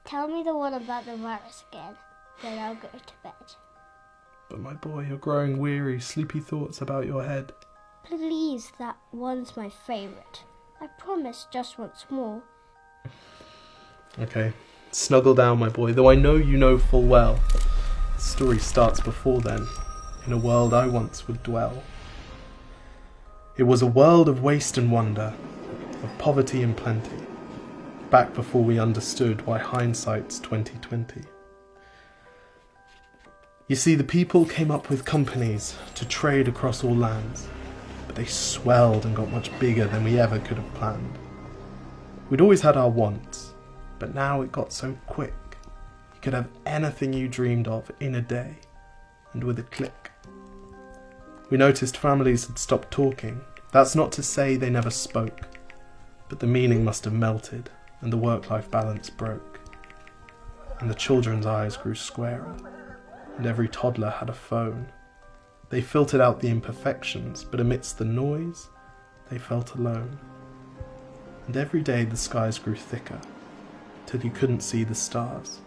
Tell me the one about the virus again, then I'll go to bed. But my boy, you're growing weary, sleepy thoughts about your head. Please, that one's my favourite. I promise just once more. Okay, snuggle down, my boy, though I know you know full well. The story starts before then, in a world I once would dwell. It was a world of waste and wonder, of poverty and plenty, back before we understood why hindsight's 2020. You see, the people came up with companies to trade across all lands, but they swelled and got much bigger than we ever could have planned. We'd always had our wants, but now it got so quick. You could have anything you dreamed of in a day, and with a click. We noticed families had stopped talking. That's not to say they never spoke, but the meaning must have melted, and the work-life balance broke. And the children's eyes grew squarer, and every toddler had a phone. They filtered out the imperfections, but amidst the noise, they felt alone. And every day the skies grew thicker, till you couldn't see the stars.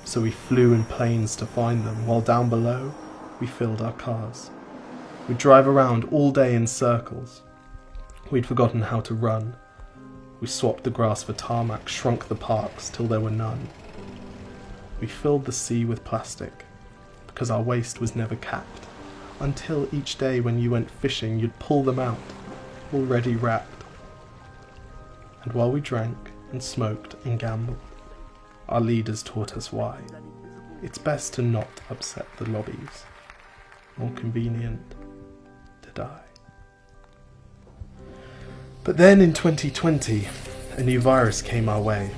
So we flew in planes to find them, while down below, we filled our cars. We'd drive around all day in circles. We'd forgotten how to run. We swapped the grass for tarmac, shrunk the parks till there were none. We filled the sea with plastic, because our waste was never capped, until each day when you went fishing you'd pull them out, already wrapped. And while we drank and smoked and gambled, our leaders taught us why. It's best to not upset the lobbies. More convenient to die. But then in 2020, a new virus came our way.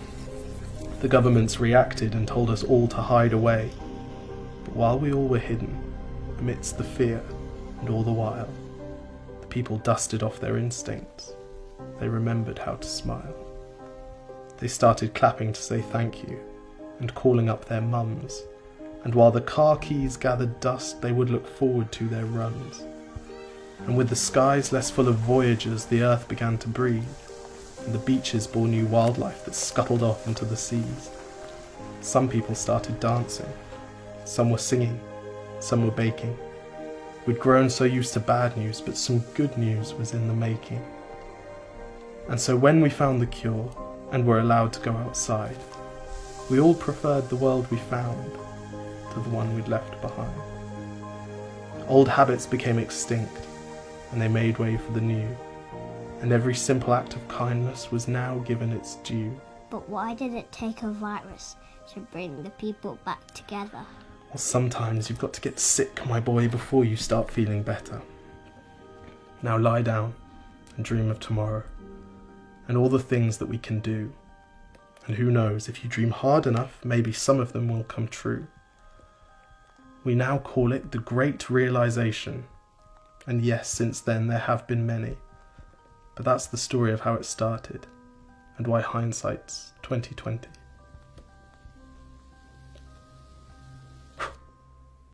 The governments reacted and told us all to hide away. But while we all were hidden, amidst the fear and all the while, the people dusted off their instincts. They remembered how to smile. They started clapping to say thank you and calling up their mums. And while the car keys gathered dust, they would look forward to their runs. And with the skies less full of voyagers, the earth began to breathe, and the beaches bore new wildlife that scuttled off into the seas. Some people started dancing, some were singing, some were baking. We'd grown so used to bad news, but some good news was in the making. And so when we found the cure, and were allowed to go outside, we all preferred the world we found to the one we'd left behind. Old habits became extinct, and they made way for the new, and every simple act of kindness was now given its due. But why did it take a virus to bring the people back together? Well, sometimes you've got to get sick, my boy, before you start feeling better. Now lie down and dream of tomorrow, and all the things that we can do. And who knows, if you dream hard enough, maybe some of them will come true. We now call it the Great Realization. And yes, since then there have been many. But that's the story of how it started, and why hindsight's 2020.